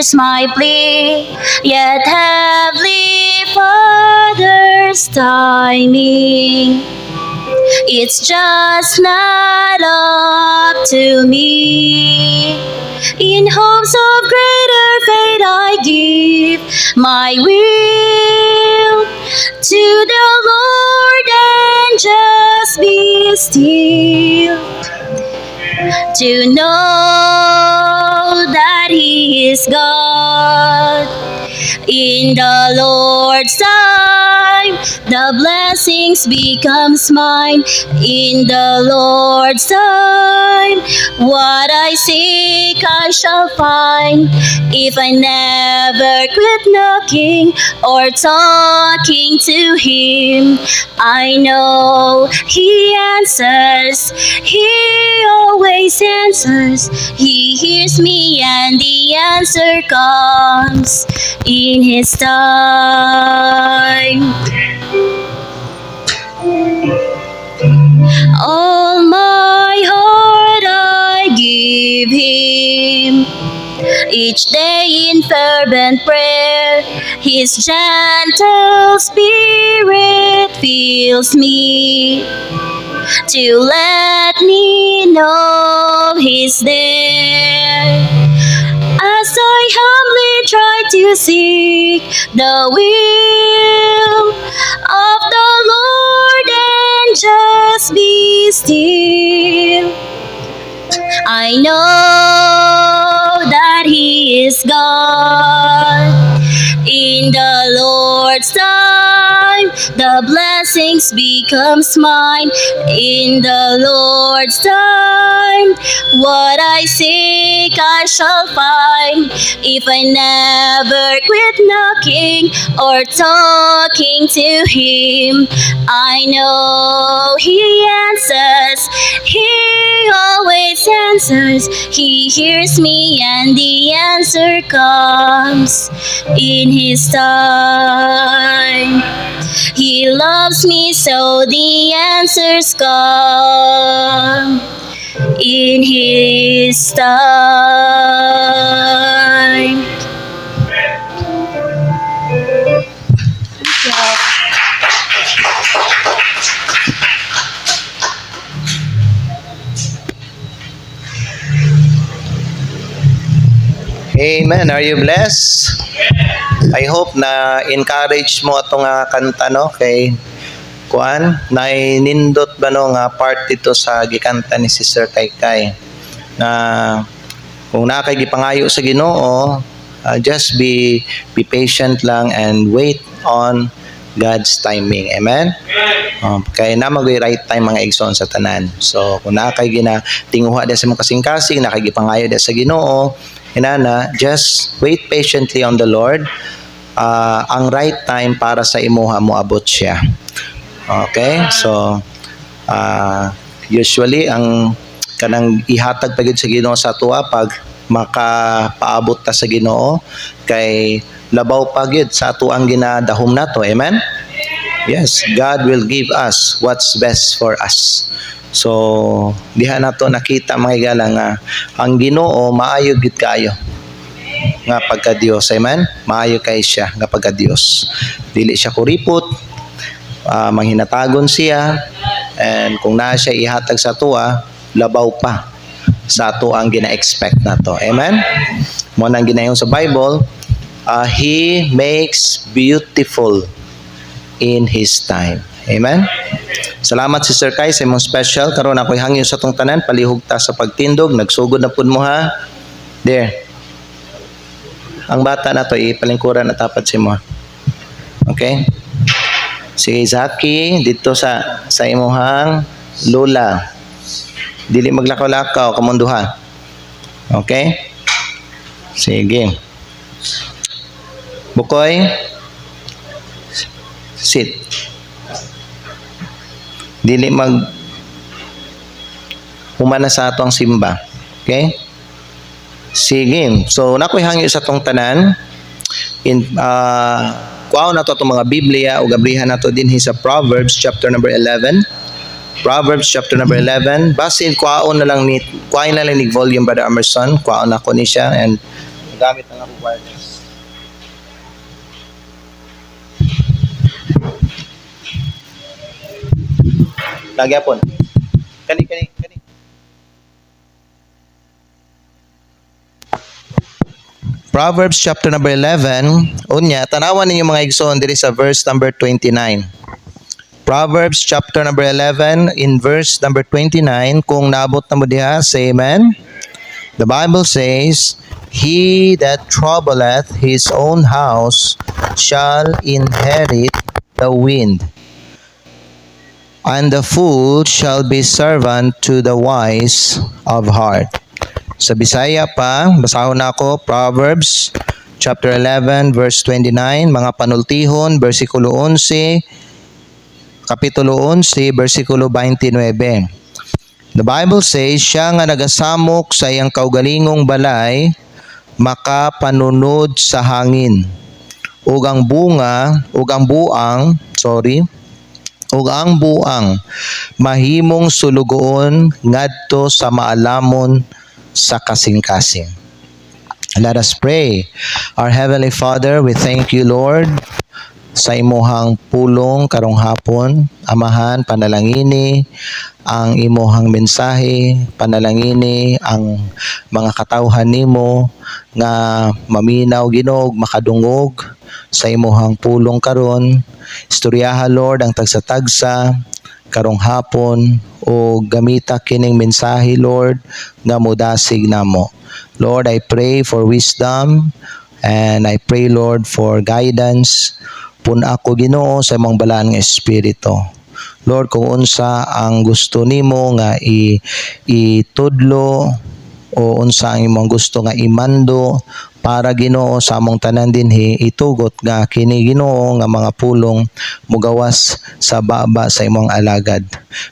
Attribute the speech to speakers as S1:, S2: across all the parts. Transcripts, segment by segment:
S1: hears my plea. Yet Heavenly Father's timing, it's just not up to me. In hopes of greater faith I give my will to the Lord and just be still, to know that He is God. In the Lord's time, the blessings becomes mine. In the Lord's time, what I seek I shall find. If I never quit knocking or talking to Him, I know He answers. He always answers. He hears me and the answer comes in His time. All my heart I give Him, each day in fervent prayer. His gentle spirit fills me to let me know He's there. As I humbly try to seek the will of the Lord and just be still, I know that He is God. In the Lord's time, the blessings becomes mine. In the Lord's time, what I seek I shall find. If I never quit knocking or talking to Him, I know He answers. He always answers. He hears me and the answer comes in His time. He loves me, so the answers come in His time.
S2: Amen. Are you blessed? I hope na encourage mo itong kanta no kay kuan na nindot ba no nga part dito sa gikanta ni Sister Kaykay na kung nakay gipangayo sa Ginoo, just be patient lang and wait on God's timing. Amen? Kaya na mag right time mga igsoon sa tanan. So kung nakay ginatinguha din sa mong kasing-kasing, nakay gipangayo din sa Ginoo, inana, just wait patiently on the Lord. Ang right time para sa imuha mo abot siya. Okay? So, usually, ang kanang ihatag pagid sa Ginoo sa tuwa pag makapaabot ta sa Ginoo kay labaw pagid sa ato ang ginadahom nato. Amen? Yes, God will give us what's best for us. So, diha nato nakita mga igala nga ang Ginoo maayo gid kayo nga pagka Dios. Amen? Maayo kay siya nga pagka Dios. Dili siya kuripot, manghinatagon siya, and kung naa siya ihatag sa tuwa, labaw pa sa ato ang gina-expect nato. Amen? Mo nang ginayon sa Bible, He makes beautiful in His time. Amen? Salamat Sister Kay sa imong special. Karon ako'y hangyo sa tong tanan, palihog ta sa pagtindog. Nagsugod na pud mo ha. There. Ang bata na to ipalingkuran na tapat si mo. Okay? Si Zaki dito sa imuhang lola. Dili maglakaw-lakaw kamong duha. Okay? Sige. Bukoy. Sit. Dili humana sa atong simba. Okay? Sige. So, nakoy hangyo sa tong tanan. Kuhaw na to itong mga Biblia o gabrihan na to din sa Proverbs chapter number 11. Proverbs chapter number 11. Basin, kuhaon na lang ni volume, Brother Emerson. Kuhaon na ko ni siya and Gamit lang ako wireless. Nagyapon. Kani. Proverbs chapter number 11. Unya, tanawan ninyo mga igsoon diri sa verse number 29. Proverbs chapter number 11 in verse number 29. Kung naabot na mo diha, say amen. The Bible says, "He that troubleth his own house shall inherit the wind, and the fool shall be servant to the wise of heart." Sa Bisaya pa, basahon ako, Proverbs chapter 11 verse 29, mga panultihon, versikulo 11, kapitulo 11, versikulo 29. The Bible says, siya nga nagasamok sa iyang kaugalingong balay, makapanunod sa hangin. Ug ang buang, mahimong sulugoon ngadto sa maalamon sa kasing-kasing. Let us pray. Our Heavenly Father, we thank you, Lord, sa imuhang pulong karong hapon. Amahan, panalangini ang imuhang mensahe, panalangini ang mga katawhan nimo nga maminaw Ginoo, makadungog sa imuhang pulong karon. Istoryaha, Lord, ang tagsa-tagsa karong hapon o gamita kining mensahe, Lord, nga mudasig namo. Lord, I pray for wisdom and I pray, Lord, for guidance. Puna ako Ginoo sa imong balaan nga espiritu. Lord, kung unsa ang gusto nimo nga itudlo o unsa ang imong gusto nga imando para Ginoo sa among tanan dinhi, itugot nga kini Ginoo nga mga pulong mugawas sa baba sa imong alagad.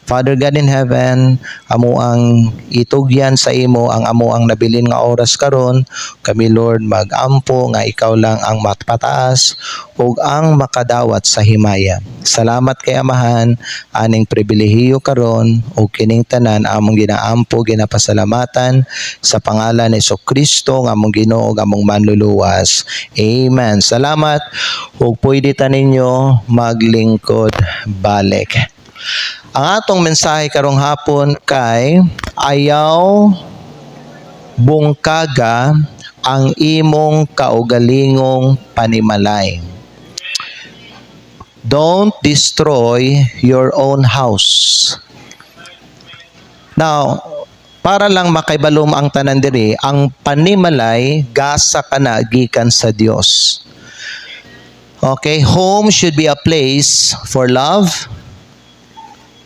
S2: Father God in heaven, amo ang itugyan sa imo ang amo ang nabilin nga oras karon. Kami Lord magampo nga ikaw lang ang mapataas ug ang makadawat sa himaya. Salamat kay Amahan aning pribilehiyo karon ug kining tanan among ginaampo ginapasalamatan sa pangalan ni Jesucristo nga among Ginoo ug among manluluwas. Amen. Salamat ug pwede ta ninyo maglingkod balik. Ang atong mensahe karong hapon kay ayaw bungkaga ang imong kaugalingong panimalay. Don't destroy your own house. Now, para lang makaibalom ang tanan diri, ang panimalay gasa kana gikan sa Dios. Okay, home should be a place for love,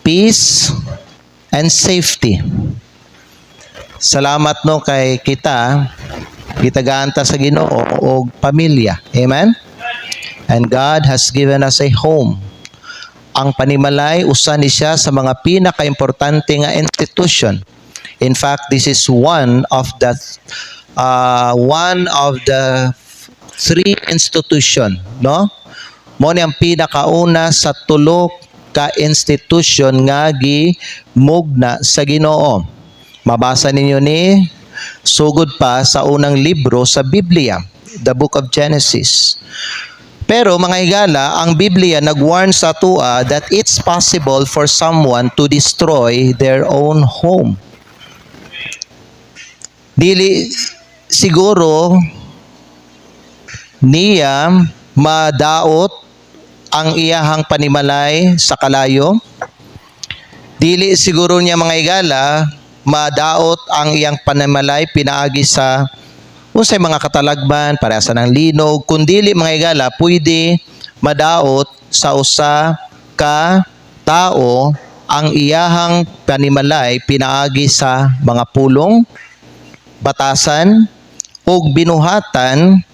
S2: peace, and safety. Salamat no kay kita gitagaan ta sa Ginoo og pamilya. Amen? And God has given us a home. Ang panimalay usa ni siya sa mga pinakaimportante nga institution. In fact, this is one of the three institution, no? Mo ni ang pinakauna sa tulo ka institution nga gimugna sa Ginoo. Mabasa ninyo ni sugod pa sa unang libro sa Biblia, the book of Genesis. Pero mga higala, ang Biblia nag-warn sa atua that it's possible for someone to destroy their own home. Dili siguro niya madaot ang iyahang panimalay sa kalayo. Dili siguro niya mga higala madaot ang iyang panimalay pinaagi sa unsay mga katalagban para sa ng linog, kundili mga higala pwede madaot sa usa ka tao ang iyahang panimalay pinaagi sa mga pulong, batasan ug binuhatan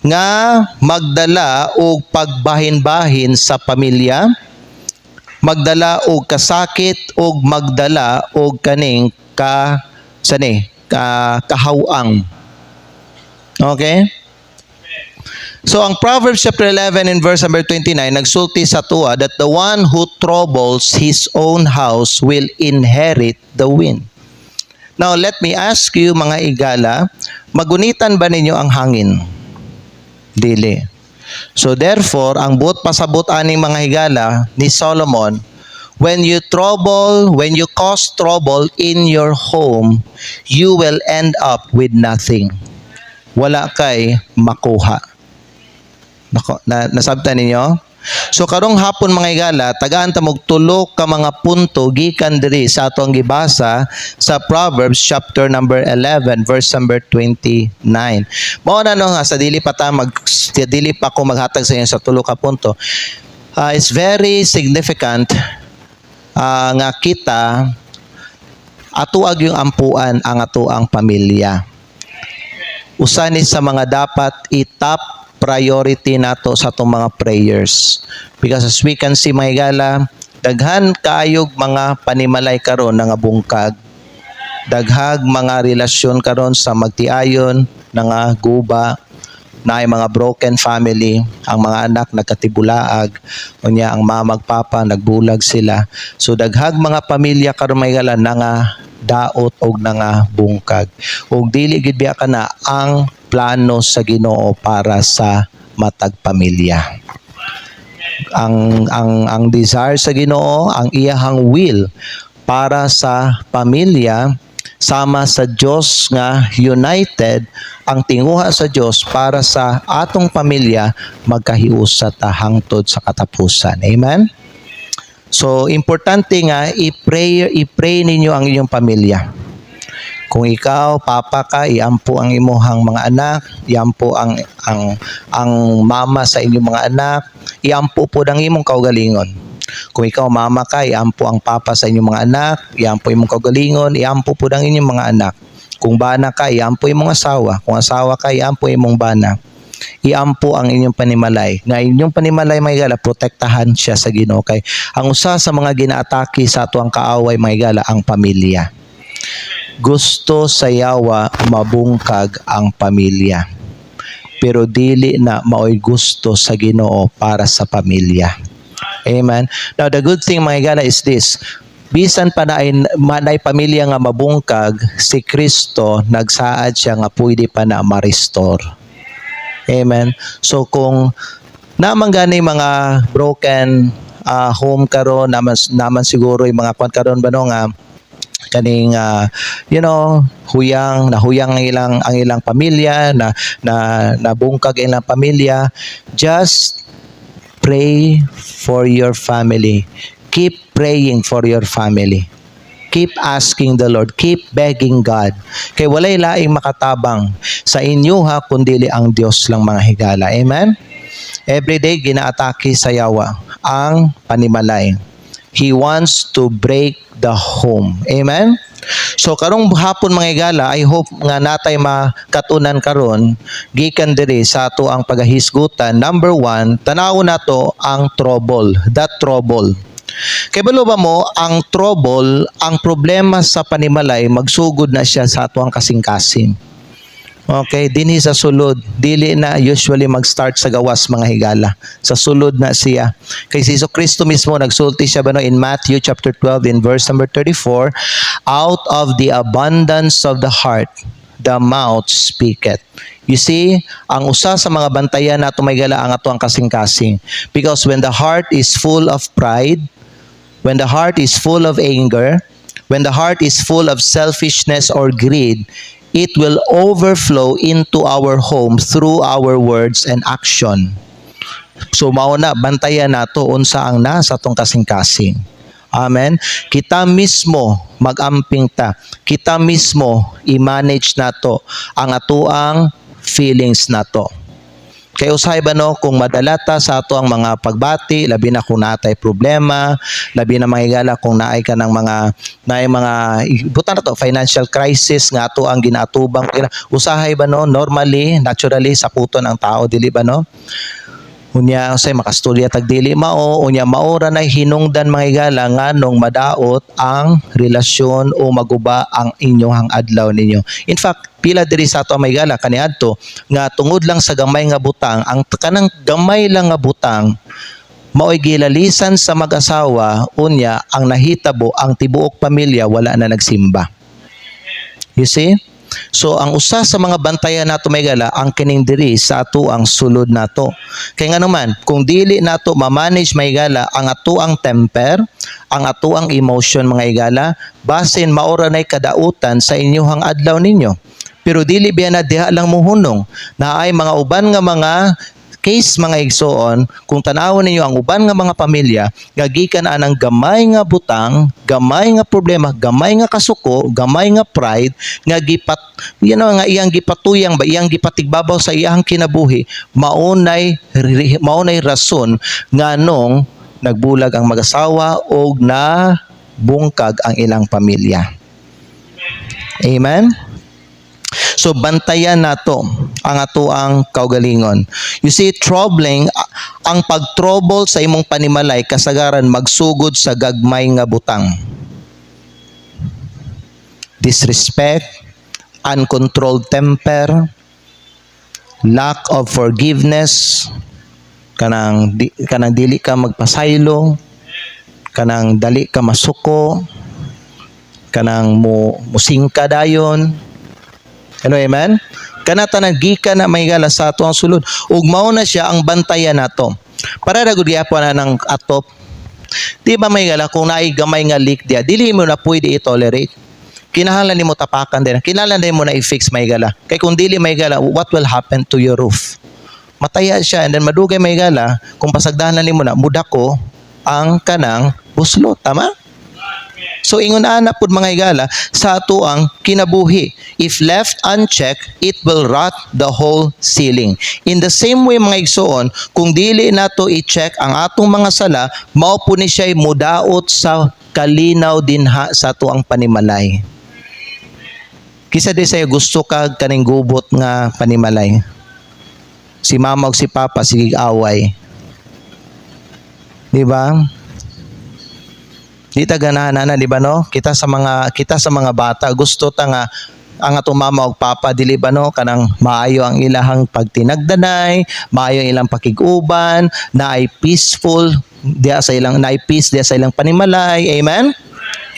S2: nga magdala og pagbahin-bahin sa pamilya, magdala og kasakit ug magdala og kaning kahawang. Okay? So ang Proverbs chapter 11 in verse number 29 nagsulti sa tuwa that the one who troubles his own house will inherit the wind. Now, let me ask you mga igala, magunitan ba ninyo ang hangin? Dili. So therefore, ang buot pasabot aning mga higala ni Solomon, when you cause trouble in your home, you will end up with nothing. Wala kay makuha. Nasabtan ninyo? So karong hapon mga igala, tagaan ta mog tulo ka mga punto gikan diri sa atong gibasa sa Proverbs chapter number 11 verse number 29. Mao na no nga sa dili pa ko maghatag sa inyo sa tulo ka punto. It's very significant nga kita atuag yung ampuan ang atuang pamilya. Usa ni sa mga dapat itap priority nato sa itong mga prayers. Because as we can see mga igala, daghan kaayog mga panimalay karon nga bungkag. Daghag mga relasyon karon sa magtiayon nga guba, na ay mga broken family, ang mga anak nagkatibulaag, unya ang mama papa nagbulag sila. So daghag mga pamilya karon mga igala nga daot og nga bungkag. Ug dili gid biya kana ang plano sa Ginoo para sa matag pamilya. Ang desire sa Ginoo, ang iyahang will para sa pamilya sama sa Dios nga united, ang tinguha sa Dios para sa atong pamilya magkahiusa ta hangtod sa katapusan. Amen. So importante nga i-pray ninyo ang inyong pamilya. Kung ikaw, papa ka, iampo ang imuhang mga anak, iampo ang mama sa inyong mga anak, iampo po ang imong kaugalingon. Kung ikaw, mama ka, iampo ang papa sa inyong mga anak, iampo imong kaugalingon, iampo po ang inyong mga anak. Kung bana ka, iampo imong asawa. Kung asawa ka, iampo imong bana. Iampo ang inyong panimalay. Nga inyong panimalay, mga igala, protektahan siya sa Ginoo. Kay ang usa sa mga ginaatake sa atuang kaaway, mga igala, ang pamilya. Gusto sa yawa mabungkag ang pamilya. Pero dili na maoy gusto sa Ginoo para sa pamilya. Amen. Now the good thing mga igala is this. Bisan pa na ay pamilya nga mabungkag, si Kristo nagsaad siya nga pwede pa na ma-restore. Amen. So kung naman gani mga broken home karon, naman siguro yung mga kwan karon ba no nga kaning huyang ang ilang pamilya na nabungkag ilang pamilya, just pray for your family. Keep praying for your family. Keep asking the Lord, keep begging God. Kay walay laing makatabang sa inyo ha kundili ang Dios lang mga higala. Amen. Every day ginaatake sa yawa ang panimalay. He wants to break the home. Amen? So karong hapon mga igala, I hope nga natay makatunan karon gikan diri sa ato ang pagahisgutan. Number 1, tanaw nato ang trouble, that trouble. Kay balo ba mo, ang trouble, ang problema sa panimalay, magsugod na siya sa ato ang kasing-kasing. Okay, dinhi sa sulod, dili na usually mag-start sa gawas mga higala. Sa sulod na siya. Kay si Kristo mismo nagsulti siya in Matthew chapter 12 in verse number 34, out of the abundance of the heart the mouth speaketh. You see, ang usa sa mga bantayan nato may gala ang ato ang kasing-kasing. Because when the heart is full of pride, when the heart is full of anger, when the heart is full of selfishness or greed, it will overflow into our home through our words and action. So mauna bantayan nato unsa ang nasa tong kasing-kasing. Amen. Kita mismo magamping ta. Kita mismo i-manage nato ang atuang feelings nato. Kaya usahay ba no, kung madalata sa ato ang mga pagbati, labi na kung naatay problema, labi na mahigala kung naay ka ng mga buta na to, financial crisis nga ato ang ginatubang. Usahay ba no, normally, naturally, saputon ang tao, dili ba no? Unya say makasturya tag dili mao, unya maora na hinungdan mga higala nganong madaot ang relasyon o maguba ang inyong adlaw ninyo. In fact, pila diri sa ato mga higala kaniadto nga tungod lang sa gamay nga butang, ang kanang gamay lang nga butang maoy gilalisan sa mag-asawa, unya ang nahitabo ang tibuok pamilya wala na nagsimba. You see? So ang usa sa mga bantayan nato may gala ang kining diri sa ato ang sulod nato. Kay nga naman kung dili nato ma-manage may gala ang ato ang temper, ang ato ang emotion mga igala, basin maora nay kadautan sa inyong adlaw ninyo. Pero dili biya na diha lang muhunong na ay mga uban nga mga case mga igsoon, kung tanawon ninyo ang uban nga mga pamilya, gagikan anang gamay nga butang, gamay nga problema, gamay nga kasuko, gamay nga pride, nga nga iyang gipatuyang ba, iyang gipatigbabaw sa iyang kinabuhi, maunay rason nga nung nagbulag ang mag-asawa o na bungkag ang ilang pamilya. Amen? So bantayan nato ang ato ang kaugalingon. You see, ang pagtrouble sa imong panimalay kasagaran magsugod sa gagmay nga butang. Disrespect, uncontrolled temper, lack of forgiveness, kanang dili ka magpasaylo, kanang dali ka masuko, kanang musingka dayon. Ano, amen? Kanata nagikan na may gala sa ato ang sulod. Ug mao na siya ang bantayan nato. Para ra gud gyapon na ng atop. Di ba may gala kung naay gamay nga leak dia, dili mo na pwede i-tolerate. Kinahanglan nimo tapakan din. Kinahanglan din mo na i-fix may gala. Kay kung dili may gala, what will happen to your roof? Mataya siya and then madugay may gala, kung pasagdahan nimo na mudako ang kanang buslo, tama? So ingon ana pud mga igala sa ato ang kinabuhi. If left unchecked, it will rot the whole ceiling. In the same way mga igsoon, kung dili nato i-check ang atong mga sala, mao po ni siya mudaot sa kalinaw dinha sa ato ang panimalay. Kisa di sayo gusto kag kaning gubot nga panimalay. Si mama ug si papa sige away. Di ba? Di ta ganahan na, di ba no? Kita sa mga bata gusto ta nga ang atong mama ug papa dili ba no kanang maayo ang ilahang pagtinagdanay, maayo ang ilang pakiguban, naay peaceful diya sa ilang naay peace diya sa ilang panimalay. Amen.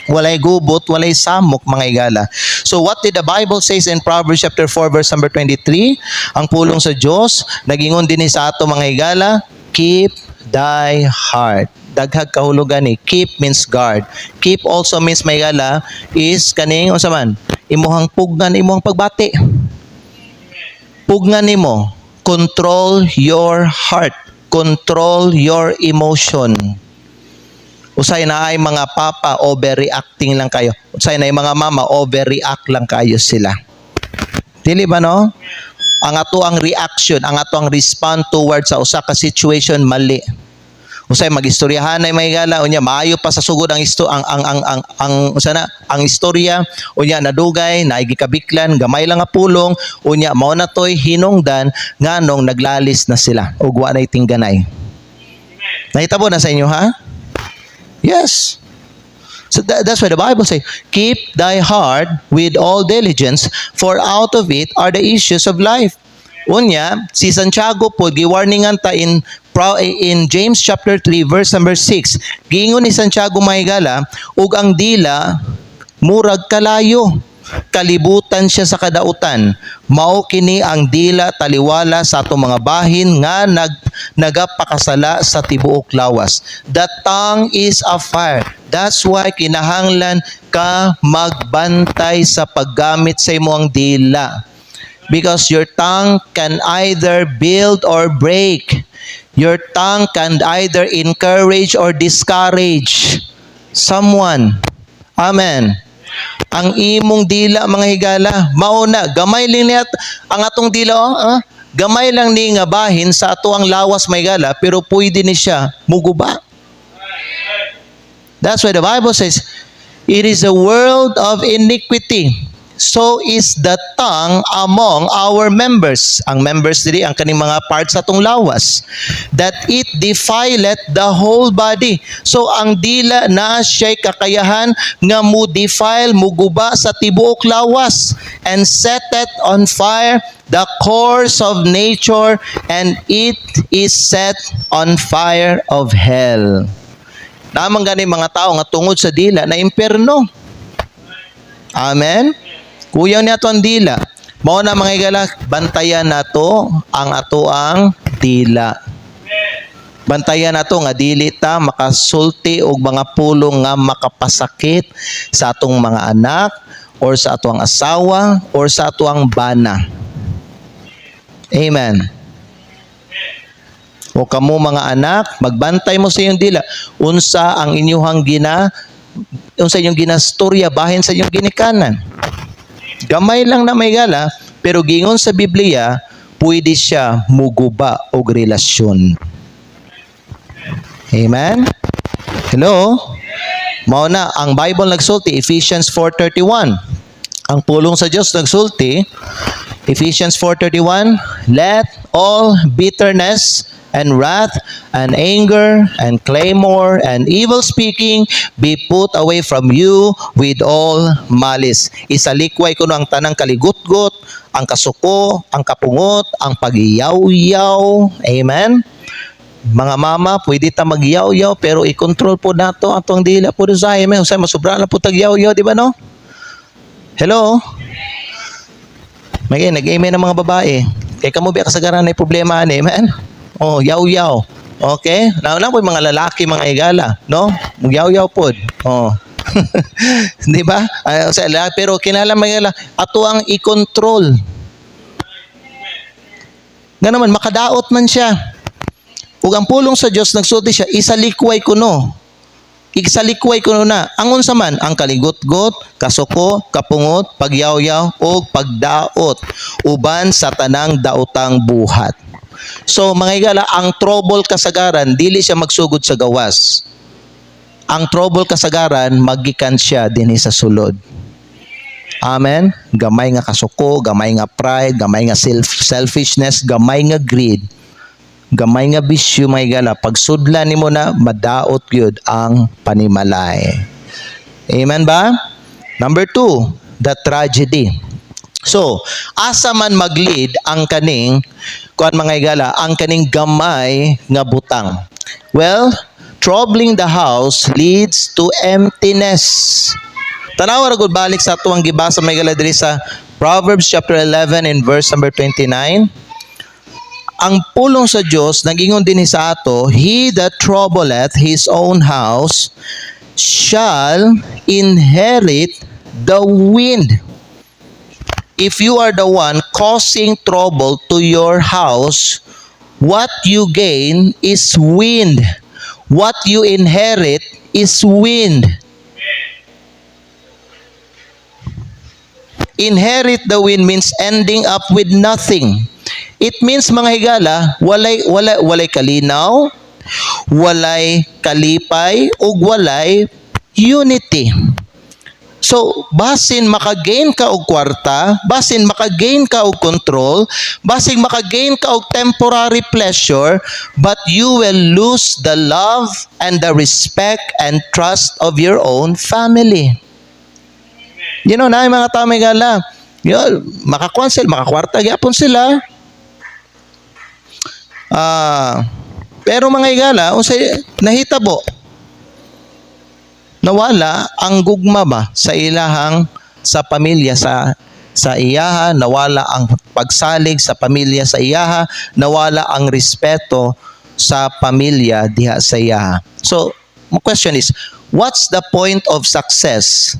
S2: Walay gubot, walay samok mga igala. So what did the Bible says in Proverbs chapter 4 verse number 23? Ang pulong sa Dios nagingon dinhi sa ato mga igala, keep thy heart. Daghag kahulugan ni keep means guard. Keep also means may gala is kaning unsa man imuhang pugnan, imuhang pagbati. Pugnan nimo, control your heart, control your emotion. Usay na ay mga papa overreacting lang kayo. Usay na ay mga mama overreact lang kayo sila. Dili ba no? Ang ato ang reaction, ang ato ang respond towards sa usa ka situation mali. Usay magistoryahan ay may gala unya maayo pa sa sugod ang istorya unya nadugay naay gikabiklan gamay lang nga pulong unya mao na toy hinungdan nganong naglalis na sila ug wa nay tingganay. Nahitabo na sa inyo ha? Yes. So that's why the Bible says, keep thy heart with all diligence, for out of it are the issues of life. Unya, si Santiago po, giwarningan ta in James chapter 3 verse number 6. Giingon ni Santiago mahigala, ug ang dila murag kalayo, kalibutan siya sa kadautan. Mao kini ang dila taliwala sa atong mga bahin nga nagapakasala sa tibuok lawas. The tongue is a fire. That's why kinahanglan ka magbantay sa paggamit sa imong dila. Because your tongue can either build or break. Your tongue can either encourage or discourage someone. Amen. Ang imong dila mga higala, mauna, gamay lang niya ang atong dila, gamay lang ni nga bahin sa ato ang lawas may gala, pero pwede ni siya muguba. That's why the Bible says, it is a world of iniquity. So is the tongue among our members. Ang members diri ang kaning mga parts sa atong lawas. That it defileth the whole body. So ang dila na siya'y kakayahan nga mo defile, muguba sa tibuok lawas, and setteth on fire the course of nature, and it is set on fire of hell. Namang gani mga tao nga tungod sa dila na imperno. Amen. Kuyaw ni ato ang dila. Mao na mga higala, bantayan nato ang ato ang dila. Bantayan nato nga dili ta makasulti og mga pulong nga makapasakit sa atong mga anak or sa atong asawa or sa atong bana. Amen. O kamo mga anak, magbantay mo sa iyong dila. Unsa ang inyong ginastorya bahin sa inyong ginikanan. Gamay lang na may gala, pero gingon sa Biblia, pwede siya muguba og relasyon. Amen? Hello? Mao na, ang Bible nagsulti, Ephesians 4:31. Ang pulong sa Diyos nagsulti, Ephesians 4:31, let all bitterness and wrath and anger and clamor and evil speaking be put away from you with all malice. Isalikway ko ang tanang kaligutgot, ang kasuko, ang kapungot, ang pagyaw-yaw. Amen? Mga mama, pwede ta magyaw-yaw pero i-control po nato atong dila po sa amen. Usay masubra na po tagyaw-yaw, di ba no? Hello? May nag-amen ng mga babae. Kaya kamo biya kasagaran na problema ani, amen? Oh, yaw-yaw. Okay? Nauna po yung mga lalaki, mga igala, no? Yaw-yaw po. Oh. Di ba? Pero kinala mga igala, ato ang i-control. Ganaman, makadaot man siya. Ug ang pulong sa Dios nagsulti siya, isalikway kuno. Isalikway kuno na. Ang unsa man ang kaligot-got, kasuko, kapungot, pagyaw-yaw o pagdaot uban sa tanang daotang buhat. So mga igala, ang trouble kasagaran dili siya magsugod sa gawas. Ang trouble kasagaran magikan siya dinhi sa sulod. Amen. Gamay nga kasuko, gamay nga pride, gamay nga selfishness, gamay nga greed. Gamay nga bisyo mga igala, pagsudlan nimo na madaot gyud ang panimalay. Amen ba? Number 2, the tragedy. So, asa man mag-lead ang kaning kuan mga igala, ang kaning gamay nga butang. Well, troubling the house leads to emptiness. Tanaw ra gud balik sa tuwang gibasa mga igala diri sa Proverbs chapter 11 and verse number 29. Ang pulong sa Dios nagingon dinhi sa ato, he that troubleth his own house shall inherit the wind. If you are the one causing trouble to your house, what you gain is wind. What you inherit is wind. Inherit the wind means ending up with nothing. It means mga higala, walay kalinaw, walay kalipay, ug walay unity. So, basin makagain ka og kwarta, basin makagain ka og control, basin makagain ka og temporary pleasure, but you will lose the love and the respect and trust of your own family. You know, na mga tao may gala, makakwansel, makakwarta gyapon sila. Pero mga igala, unsay nahitabo? Nawala ang gugma ba sa ilahang sa pamilya sa iyaha, nawala ang pagsalig sa pamilya sa iyaha, nawala ang respeto sa pamilya diha sa iyaha. So, my question is, what's the point of success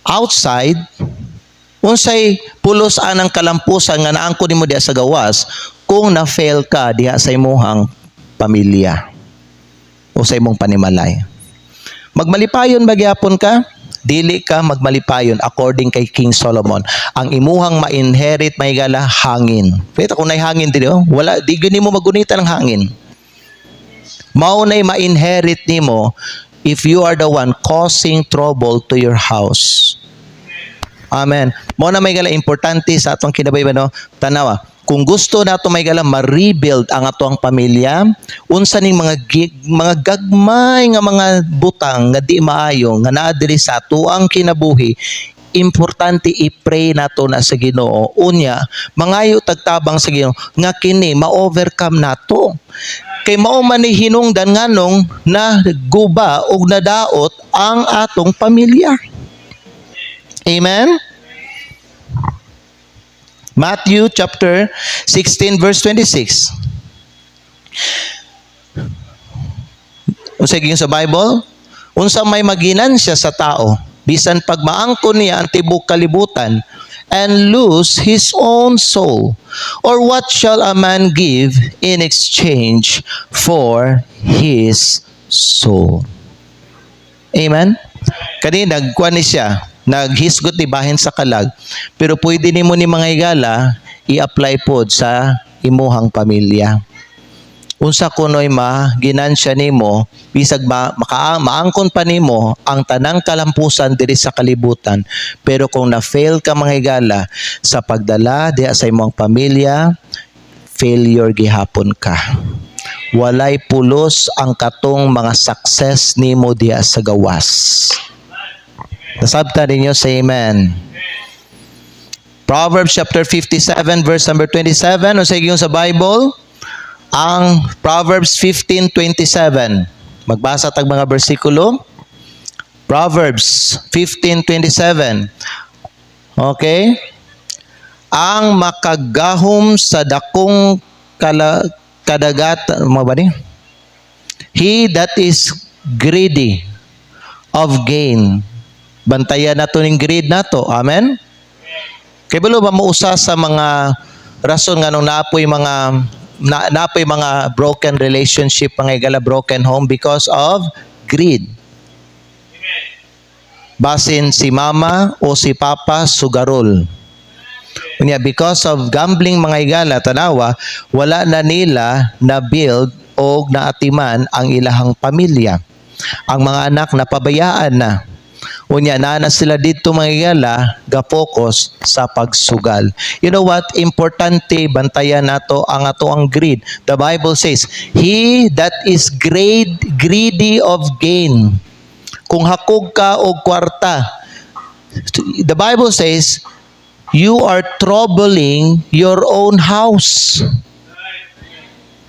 S2: outside? Unsay pulos anang kalampusan nga naangko nimo diha sa gawas kung na-fail ka diha sa imong pamilya o sa imong panimalay? Magmalipayon ba gyapon ka? Dili ka magmalipayon according kay King Solomon. Ang imuhang ma-inherit may gala hangin. Kita kung nay hangin dili, wala di gyud nimo magunita ng hangin. Mao nay ma-inherit nimo if you are the one causing trouble to your house. Amen. Mao na may gala importante sa atong kinabuhi no. Tanawa, kung gusto nato may gala ma-rebuild ang atong pamilya, unsa ning mga gagmay nga mga butang nga di maayo nga naa diri sa ato ang kinabuhi, importante i-pray nato na sa Ginoo. Unya, mangayo tagtabang sa Ginoo nga kini ma-overcome nato. Kay mao man ni hinungdan nganong na guba og nadaot ang atong pamilya. Amen. Matthew chapter 16 verse 26. Unsa gyud sa Bible? Unsa may maginansya sa tao bisan pagmaangkon niya ang tibok kalibutan and lose his own soul, or what shall a man give in exchange for his soul? Amen? Kani nagkuan ni siya, naghisgot ni bahin sa kalag, pero pwede nimo ni mga higala i-apply pod sa imuhang pamilya. Unsa kunoy ginansya nimo bisag maangkon pa nimo ang tanang kalampusan diri sa kalibutan, pero kung na-fail ka mga higala sa pagdala diha sa imong pamilya, failure gihapon ka. Walay pulos ang katong mga success nimo diha sa gawas. Nasabta ninyo sa amen. Proverbs chapter 57 verse number 27, unsa gyud sa Bible? Ang Proverbs 15:27. Magbasa tag mga bersikulo. Proverbs 15:27. Okay? Ang makagahom sa dakong kadagat, mo ba ni? He that is greedy of gain. Bantayan nato ning greed nato. Amen? Kay balo ba mo usa sa mga rason nga nung naapoy mga broken relationship, mga higala broken home because of greed. Basin si mama o si papa sugarol. Unya, because of gambling mga higala, tanawa, wala na nila na build o naatiman ang ilahang pamilya. Ang mga anak napabayaan na. Unya, na sila dito mga higala ga-focus sa pagsugal. You know what? Importante bantayan nato ang greed. The Bible says, he that is greedy of gain. Kung hakog ka og kwarta, the Bible says, you are troubling your own house.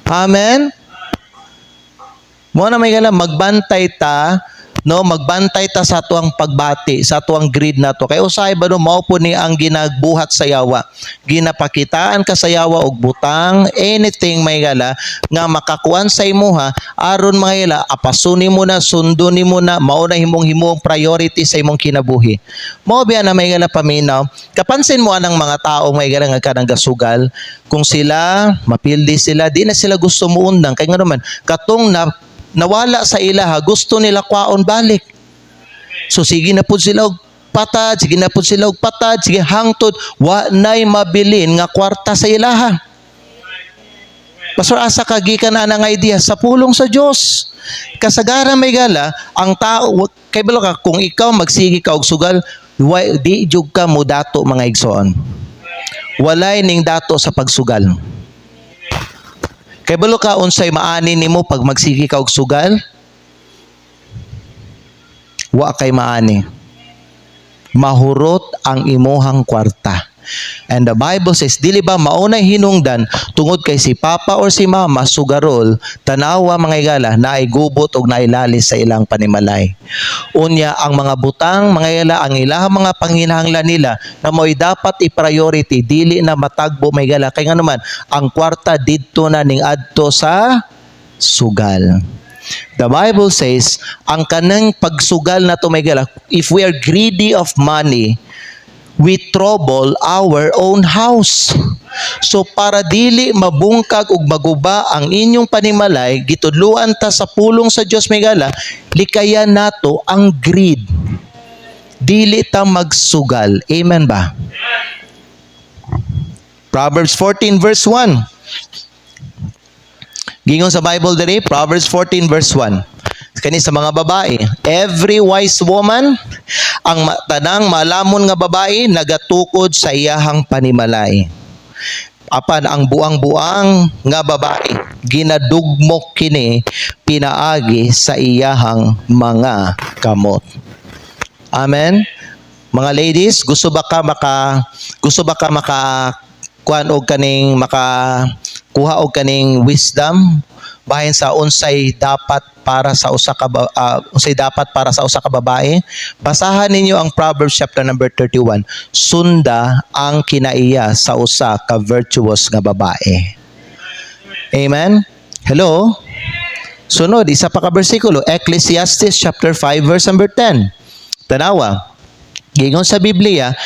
S2: Amen? Mo na may magbantay ta, no, magbantay ta sa tuang pagbati, sa tuang greed nato. Kay usahay ba no mao po ni ang ginagbuhat sa yawa. Ginapakitaan ka sa yawa og butang, anything may gala nga makakuan sa imuha aron mga ila apasuni mo na, sundon nimo na, mao na himong priority sa imong kinabuhi. Mao biya na may gala paminaw. Kapansin mo anang mga tao may gala nga kanang gasugal, kung sila mapildi sila, di na sila gusto muundang kay nga naman katong nawala sa ilaha, gusto nila kwaon balik. So sige na po sila og patad, sige hangtod, wa nay mabilin nga kwarta sa ilaha. Pastor, asa kagikan na ang idea sa pulong sa Dios. Kasagaran may gala, ang tao, kay balo ka, kung ikaw magsigi ka og sugal, di jud ka mo dato mga igsoon. Walay ning dato sa pagsugal. Kay balo ka unsay maani nimo pag magsigi ka og sugal? Wa kay maani. Mahurot ang imuhang kwarta. And the Bible says, dili ba maunay hinungdan tungod kay si papa or si mama sugarol, tanawa mga igala na ay gubot og nailalis sa ilang panimalay. Unya ang mga butang mga igala, ang ilang mga panginahanglan nila na mo'y dapat i-priority, dili na matagbo mga igala. Kaya nga naman, ang kwarta didto na ning adto sa sugal. The Bible says, ang kanang pagsugal na to mga igala, if we are greedy of money, we trouble our own house. So para dili mabungkag ug maguba ang inyong panimalay, gitudluan ta sa pulong sa Dios megala, likayan nato ang greed. Dili ta magsugal. Amen ba? Proverbs 14 verse 1. Gingon sa Bible diri, Proverbs 14 verse 1. Kani sa mga babae, every wise woman, ang tanang malamon nga babae, nagatukod sa iyahang panimalay. Apan ang buang-buang nga babae, ginadugmok kini pinaagi sa iyahang mga kamot. Amen. Mga ladies, gusto ba ka maka kuan og kaning kuha og kaning wisdom bahin sa unsay dapat para sa usa ka babae. Basahan ninyo ang Proverbs chapter number 31. Sunda ang kinaiya sa usa ka virtuous nga babae. Amen. Hello. Sunod, isa pa ka bersikulo, Ecclesiastes chapter 5 verse number 10. Tanawa. Gingon sa Biblia,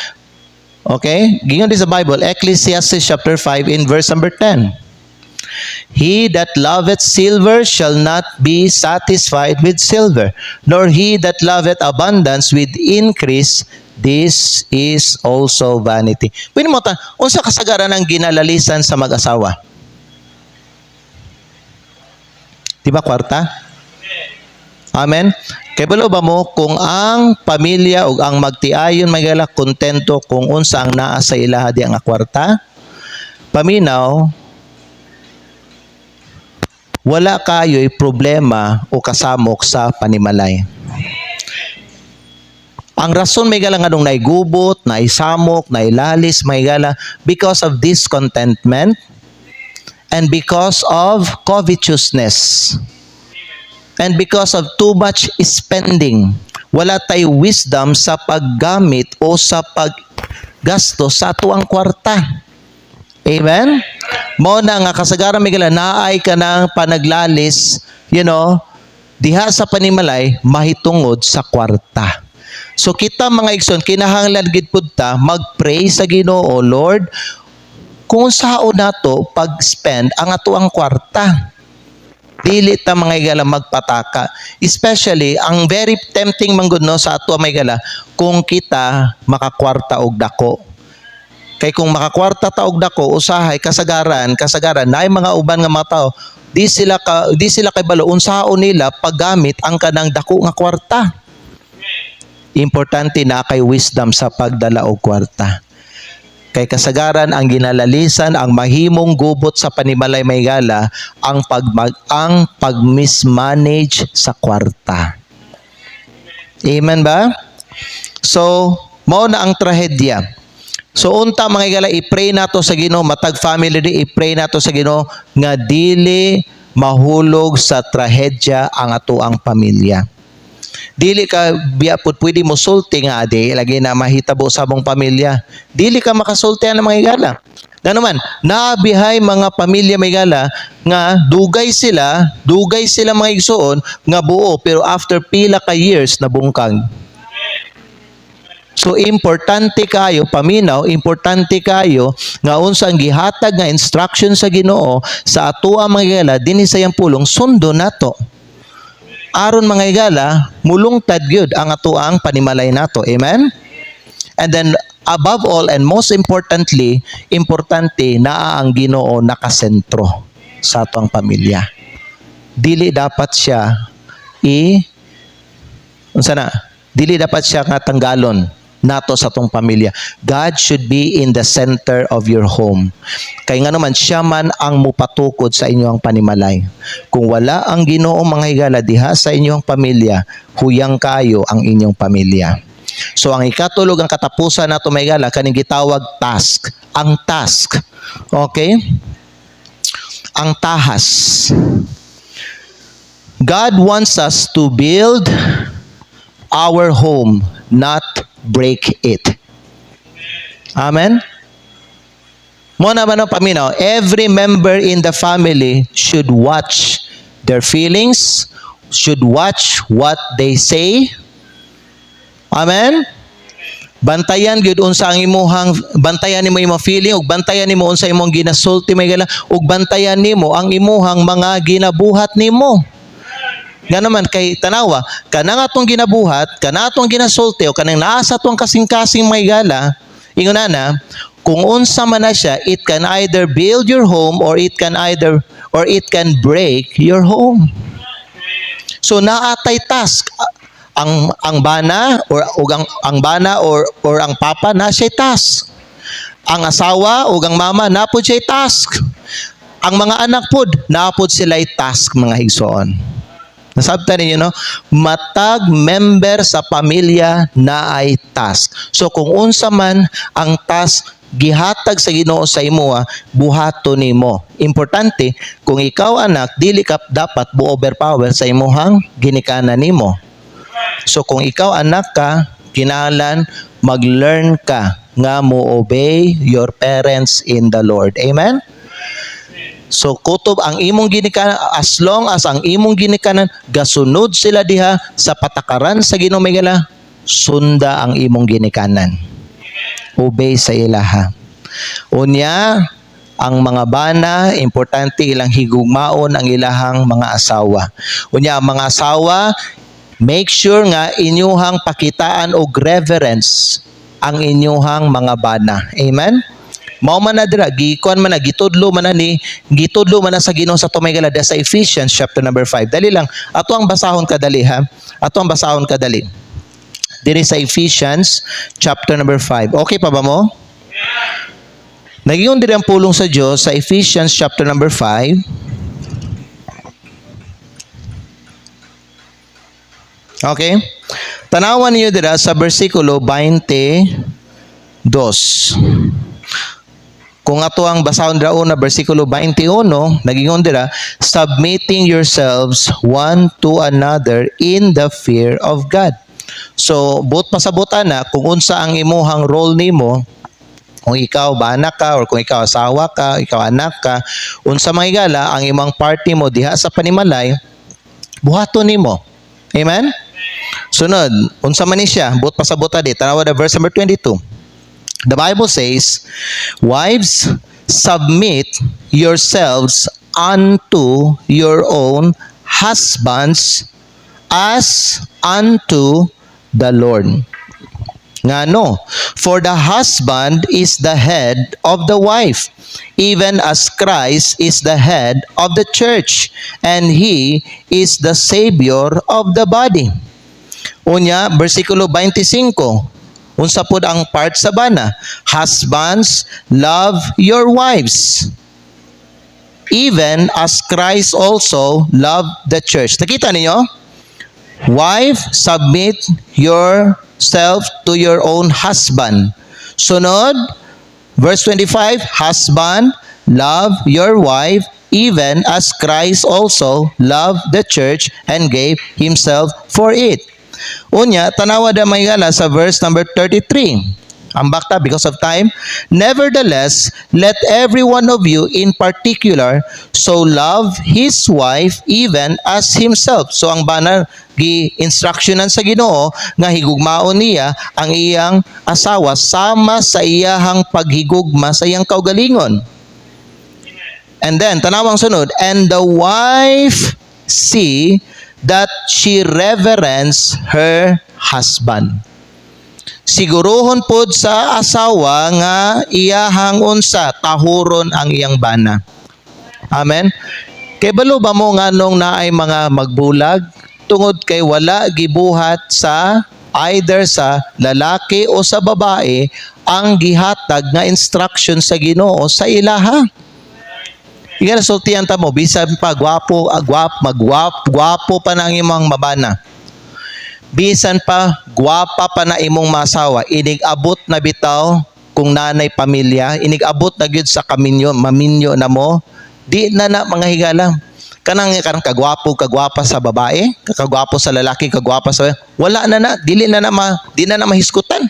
S2: okay? Gingon din sa Bible, Ecclesiastes chapter 5 in verse number 10. He that loveth silver shall not be satisfied with silver, nor he that loveth abundance with increase. This is also vanity. Pwede mo ta, unsa kasagaran ang ginalalisan sa mag-asawa? Diba kwarta? Amen? Kaya balo ba mo kung ang pamilya o ang magtiayon magala kontento kung unsa ang naa sa ilaha di ang kwarta? Paminaw, wala kayo'y problema o kasamok sa panimalay. Ang rason may gala nga nung naigubot, naisamok, nailalis, may gala because of discontentment and because of covetousness. And because of too much spending. Wala tayo wisdom sa paggamit o sa paggasto sa atuang kwarta. Amen? Mo na nga kasagaran may gala, naay ka ng panaglalis, diha sa panimalay, mahitungod sa kwarta. So kita mga igsoon, kinahanglan gid pud ta mag-pray sa Ginoo, Lord, kung sao nato pag-spend ang atuang kwarta. Dili ta mga igala magpataka. Especially, ang very tempting manggod sa ato mga igala, kung kita makakwarta og dako. Kay kung makakwarta ta og dako, usahay, kasagaran, naay mga uban nga mga tao, di sila kay balo, unsaon nila paggamit ang kanang dako nga kwarta. Importante na kay wisdom sa pagdala og kwarta. Kay kasagaran ang ginalalisan, ang mahimong gubot sa panimalay may gala, ang pag-mismanage sa kwarta. Amen ba? So, mao na ang trahedya. So, unta mga gala, i-pray nato sa Ginoo, matag family di, i-pray nato sa Ginoo, nga dili mahulog sa trahedya ang atoang pamilya. Dili ka biyapod pwede mo sulti nga adi lagi na mahitabo sa mong pamilya. Dili ka makasulti ang mga igala. Na naman, naabihay mga pamilya may gala nga dugay sila mga igsoon nga buo pero after pila ka years nabungkag. So importante kayo paminaw, importante kayo nga unsa ang gihatag nga instruction sa Ginoo sa atoa mga igala dinhi sa iyang pulong sundo nato. Aron mga igala, mulungtad gyud ang atuang panimalay nato. Amen? And then, above all and most importantly, importante na ang Ginoo nakasentro sa atuang pamilya. Dili dapat siya dili dapat siya nga tanggalon nato sa atong pamilya. God should be in the center of your home. Kay nga naman siya man ang mupatukod sa inyong panimalay. Kung wala ang Ginoo mga higala diha sa inyong pamilya, huyang kayo ang inyong pamilya. So ang ikatulog ang katapusan nato mga higala kaning gitawag task. Ang task. Okay? Ang tahas. God wants us to build our home, not break it. Amen? Mo naman ang paminaw, every member in the family should watch their feelings, should watch what they say. Amen? Bantayan gyud unsa ang bantayan nimo imong feeling ug bantayan nimo unsa imong ginasulti may gala ug bantayan nimo ang imuhang mga ginabuhat nimo. Nga naman kay tanawa, kanang atong ginabuhat, kanang atong ginasulti o kanang naa sa atong kasing-kasing may gala, ingon na, kung unsa man na siya, it can either build your home or it can break your home. So naatay task ang bana or ang papa na siya task. Ang asawa o ang mama na pud siya task. Ang mga anak pud na pud sila task mga higsoon. Nasabtan ninyo, no? Matag member sa pamilya na ay task. So kung unsa man ang task gihatag sa Ginoo sa imo, buhato nimo. Importante, kung ikaw anak, dili ka dapat overpower sa imuhang ginikanan nimo. So kung ikaw anak ka, kinahanglan mag-learn ka nga mo obey your parents in the Lord. Amen? So kutob ang imong ginikanan, as long as ang imong ginikanan gasunod sila diha sa patakaran sa Ginoo Migala, sunda ang imong ginikanan. Obey sa ilaha. Unya, ang mga bana, importante ilang higugmaon ang ilahang mga asawa. Unya, ang mga asawa, make sure nga inyuhang pakitaan og reverence ang inyuhang mga bana. Amen? Mao man na dira, gikuan man na, gitudlo man na sa Ginoo sa Tumaygala sa Ephesians chapter number 5. Dali lang, ato ang basahon kadali ha. Ato ang basahon kadali. Diri sa Ephesians chapter number 5. Okay pa ba mo? Nagiyon diri ang pulong sa Dios sa Ephesians chapter number 5. Okay? Tanawan niyo dira sa bersikulo 22. Kung ato ang basahon dira una bersikulo 21, nagingon dira, submitting yourselves one to another in the fear of God. So, but pasabot ana kung unsa ang imuhang role nimo, kung ikaw bana ka or kung ikaw asawa ka, ikaw anak ka, unsa mahigala ang imong party mo diha sa panimalay, buhaton nimo. Amen? Sunod, unsa man ni siya, but pasabot adi, tanawa na verse number 22. The Bible says, wives, submit yourselves unto your own husbands as unto the Lord. Ngano? For the husband is the head of the wife, even as Christ is the head of the church, and He is the Savior of the body. Unya, versikulo 25. Unsa pod ang part sa bana? Husbands, love your wives, even as Christ also loved the church. Nakita ninyo? Wife, submit yourself to your own husband. Sunod, verse 25, husband, love your wife, even as Christ also loved the church and gave himself for it. Unya, tanawa da maygala sa verse number 33. Ang bakta, because of time. Nevertheless, let every one of you in particular so love his wife even as himself. So ang bana, gi-instructionan sa Ginoo nga higugmaon niya ang iyang asawa sama sa iyahang paghigugma sa iyang kaugalingon. And then, tanawang sunod, and the wife see that she reverence her husband. Siguruhon pod sa asawa nga iyahang unsa tahuron ang iyang bana. Amen. Kay balo ba mo nganong naay mga magbulag tungod kay wala gibuhat sa either sa lalaki o sa babae ang gihatag nga instruction sa Ginoo sa ilaha. Iyan sultihan ta mo, bisan pa gwapo pa na ang imong mabana. Bisan pa gwapa pa na imong masawa, inig-abot na bitaw kung nanay pamilya, inig-abot na gyud sa maminyo na mo, di na mga higala. Kanang kagwapa sa babae, kagwapo sa lalaki, kagwapa sa wala na di na mahiskutan.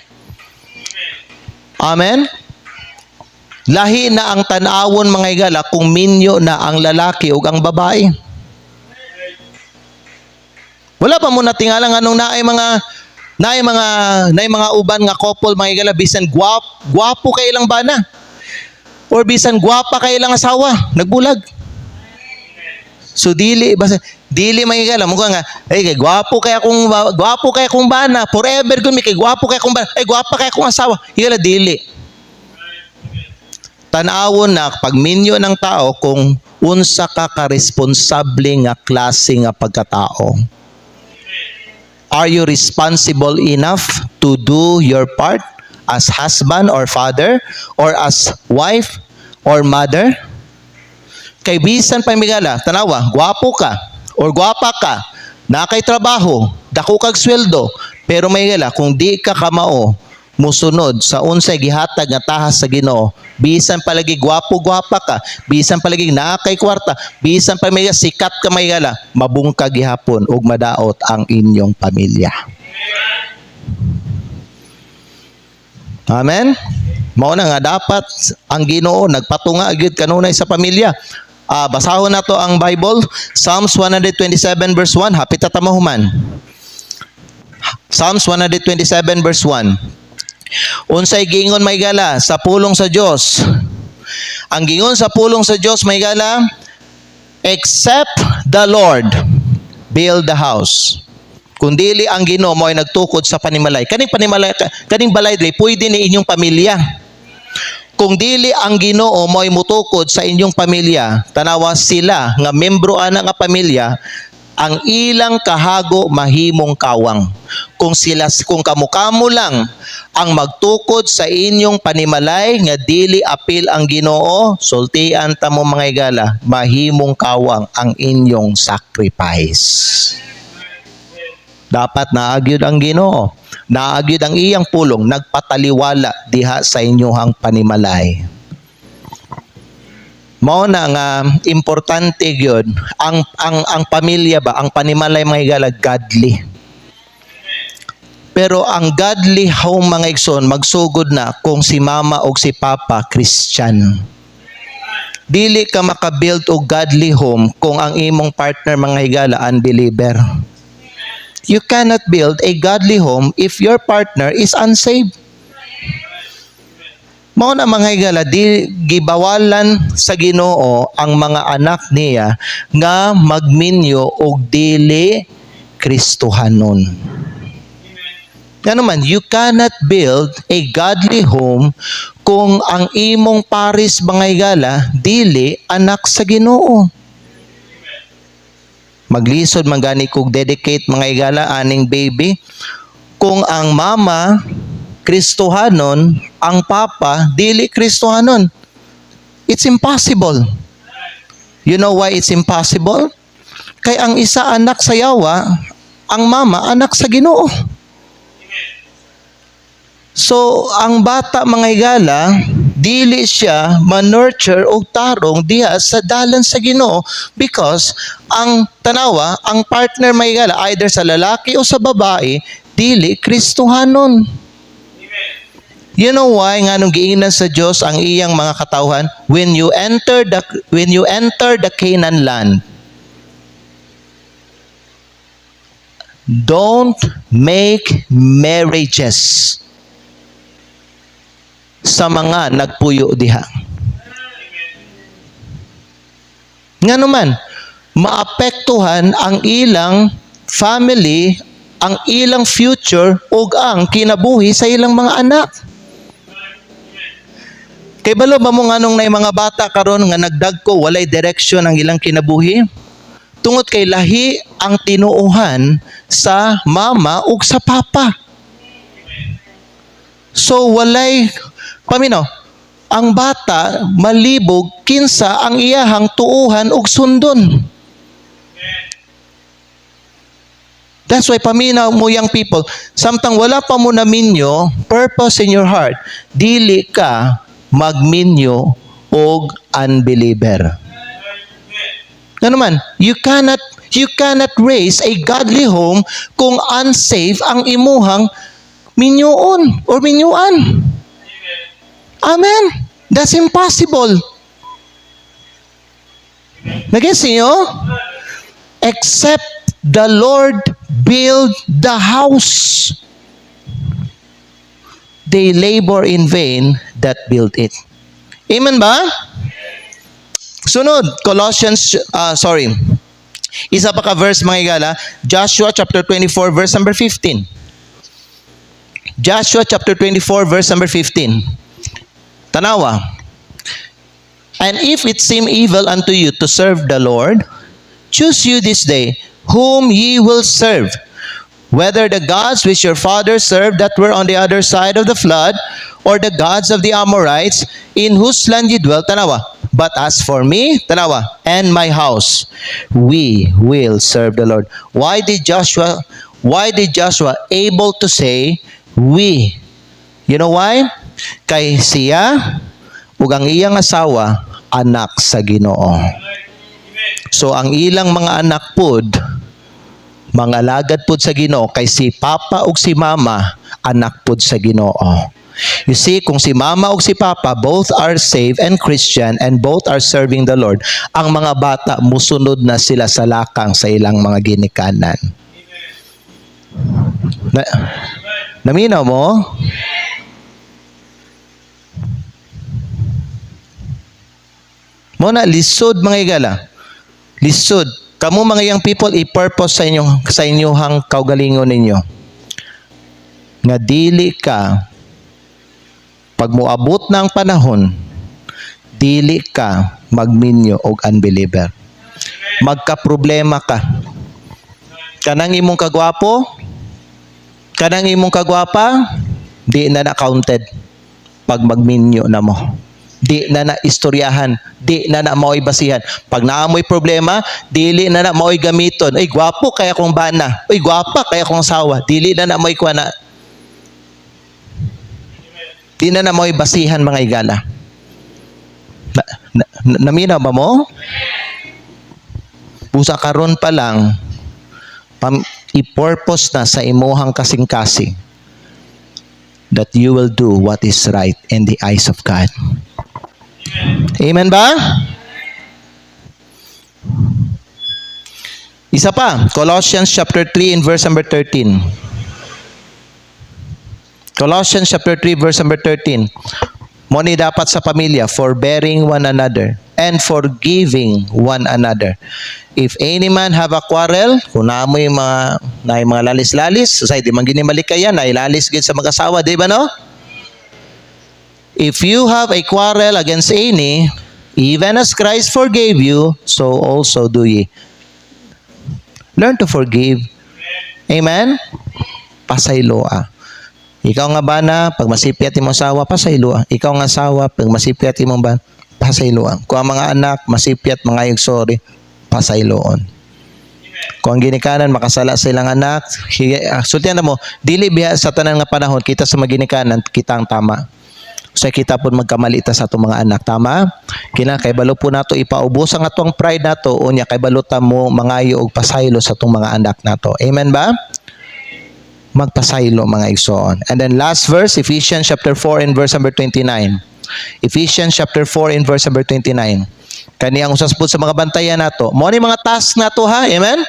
S2: Amen. Lahi na ang tanawon mga higala kung minyo na ang lalaki o ang babae. Wala pa mo natingalang anong naay mga uban nga couple mga higala bisan gwapo kay ilang bana or bisan gwapa kay ilang asawa nagbulag. So dili mga higala mo nga ay kay gwapo kay akong bana forever kun mi kay gwapo kay akong bana ay gwapa kay akong asawa higala dili. Tanawon na pagminyo ng tao kung unsa ka responsable nga klase nga pagkatao. Are you responsible enough to do your part as husband or father or as wife or mother? Kay bisan pa migala, tanawa, gwapo ka or gwapa ka, nakay trabaho, dako kag sweldo, pero may gala kung di ka kamao musunod sa unsay gihatag nga tahas sa Ginoo, bisan palagi gwapo-gwapa ka, bisan palagi naa kay kwarta, bisan pa may sikat ka may gala, mabungkag gihapon ug madaot ang inyong pamilya. Amen. Mao na nga dapat ang Ginoo nagpatunga gyud kanunay sa pamilya. Basahon nato ang Bible, Psalms 127 verse 1, hapit ta mahuman. Psalms 127 verse 1. Unsay gingon may gala sa pulong sa Dios. Ang gingon sa pulong sa Dios may gala, except the Lord build the house. Kung dili ang Ginoo mo ay nagtukod sa panimalay. Kaning panimalay, kaning balay dili pwede ni inyong pamilya. Kung dili ang Ginoo mo ay mutukod sa inyong pamilya, tanawa sila nga membro ana nga pamilya, ang ilang kahago mahimong kawang. Kung kamukamo lang ang magtukod sa inyong panimalay nga dili apil ang Ginoo, sultian ta mo mga igala, mahimong kawang ang inyong sacrifice. Dapat naagyod ang Ginoo, naagyod ang iyang pulong, nagpataliwala diha sa inyong panimalay. Mao na nga importante gyud ang pamilya ba, ang panimalay mga igala godly. Pero ang godly home mga igsoon magsugod na kung si mama o si papa Christian. Dili ka makabuild og godly home kung ang imong partner mga higala unbeliever. You cannot build a godly home if your partner is unsaved. Mao na mga higala, di gibawalan sa Ginoo ang mga anak niya nga magminyo og dili Kristohanon. Ano man, you cannot build a godly home kung ang imong paris mga higala dili anak sa Ginoo. Maglisod mangani kog dedicate mga igala aning baby. Kung ang mama Kristohanon, ang papa dili Kristohanon. It's impossible. You know why it's impossible? Kay ang isa anak sa yawa, ang mama anak sa Ginoo. So ang bata mga igala dili siya ma-nurture o tarong diha sa dalan sa Ginoo because ang tanawa, ang partner may gala either sa lalaki o sa babae, dili Kristohanon. You know why nganong giingnan sa Dios ang iyang mga katawhan when you enter the Canaan land, don't make marriages sa mga nagpuyo diha. Nga naman, maapektuhan ang ilang family, ang ilang future, ug ang kinabuhi sa ilang mga anak. Kay balo ba mo nganong na mga bata karon nga nagdagko, walay direksyon ang ilang kinabuhi? Tungod kay lahi ang tinuuhan sa mama ug sa papa. So walay paminaw, ang bata malibog kinsa ang iyahang tuuhan ug sundon. That's why paminaw mo young people, samtang wala pa mo na minyo, purpose in your heart, dili ka magminyo og unbeliever. Ano man, you cannot raise a godly home kung unsafe ang imuhang minyoon or minyuan. Amen. That's impossible. Nag-gets niyo? Except the Lord build the house, they labor in vain that build it. Amen ba? Sunod, isa pa ka verse mga igala, Joshua chapter 24 verse number 15. Joshua chapter 24 verse number 15. Tanawa. And if it seem evil unto you to serve the Lord, choose you this day whom ye will serve, whether the gods which your fathers served that were on the other side of the flood, or the gods of the Amorites, in whose land ye dwell. Tanawa. But as for me, tanawa, and my house, we will serve the Lord. Why did Joshua able to say, we? You know why? Kay siya ug ang iyang asawa anak sa Ginoo. So ang ilang mga anak pod mga alagad pod sa Ginoo, kay si Papa ug si Mama anak pod sa Ginoo. You see, kung si Mama ug si Papa both are saved and Christian and both are serving the Lord, ang mga bata musunod na sila sa lakang sa ilang mga ginikanan. Naminaw mo? Muna lisod mga igala. Lisod. Kamu mga young people, i-purpose sa inyong kaugalingon ninyo. Nga dili ka, pag moabot na ang panahon, dili ka magminyo og unbeliever. Magka-problema ka. Kanang imong kagwapo, kanang imong kagwapa, di na na-counted pag magminyo na mo. Di na na-istoryahan, di na na-maoy basihan. Pag naamoy problema, dili na na-maoy gamiton. Ay, gwapo kaya kong bana. Ay, gwapa kaya kong asawa. Dili na na-maoy kwa na. Di na na-maoy basihan mga igala. Naminaw ba mo? Busa karon pa lang, i-purpose na sa imuhang kasing-kasing that you will do what is right in the eyes of God. Amen ba? Isa pa, Colossians chapter 3 and verse number 13. Colossians chapter 3 verse number 13. Mo ni dapat sa pamilya, forbearing one another and forgiving one another. If any man have a quarrel, kung naamoy mga lalis-lalis, say di man gini malikayan, nailalis gid sa mag-asawa, di ba no? If you have a quarrel against any, even as Christ forgave you, so also do ye. Learn to forgive. Amen? Pasayloa. Ikaw nga bana, pag masipyat imong asawa, pasayloa. Ikaw nga asawa, pag masipyat imong bana, pasayloa. Kung ang mga anak, masipyat, mga yung sorry, pasayloon. Kung ang ginikanan, makasala sa ilang anak, sultihan na mo, dili biya sa tanan nga panahon, kita sa mga ginikanan, kita ang tama. So kita po magkamalita sa atong mga anak, tama? Kina kay balo po nato ipaubos ang atong pride nato unya kay baluta mo mangayo og pasaylo sa atong mga anak nato. Amen ba? Magpasaylo mga igsoon. And then last verse, Ephesians chapter 4 and verse number 29. Ephesians chapter 4 and verse number 29. Kani ang usas po sa mga bantayan nato. Mo ni mga task nato ha? Amen?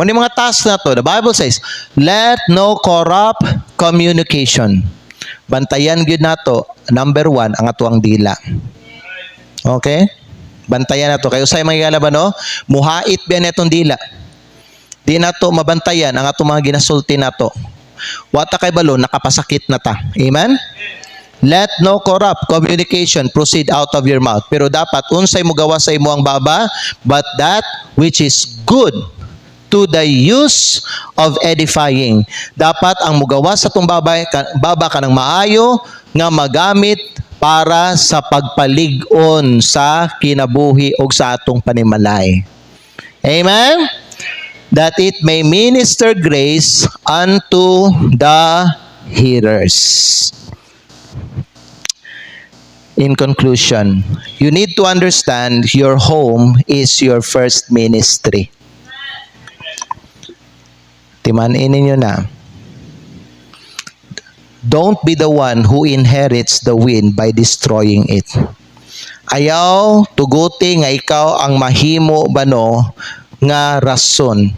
S2: Mo ni mga task nato. The Bible says, let no corrupt communication. Bantayan gyud nato, number 1 ang atuang dila. Okay? Bantayan nato kayo say mga ba no? Muhait biya netong dila. Di nato mabantayan ang atong mga ginasulti nato. Wata kay balo nakapasakit na ta. Amen? Let no corrupt communication proceed out of your mouth. Pero dapat unsay mo gawa sa imo ang baba, but that which is good to the use of edifying. Dapat ang mugawa sa itong baba ka ng maayo nga magamit para sa pagpalig-on sa kinabuhi o sa atong panimalay. Amen? That it may minister grace unto the hearers. In conclusion, you need to understand your home is your first ministry. Timanin ninyo na. Don't be the one who inherits the wind by destroying it. Ayaw tuguti nga ikaw ang mahimo bano nga rason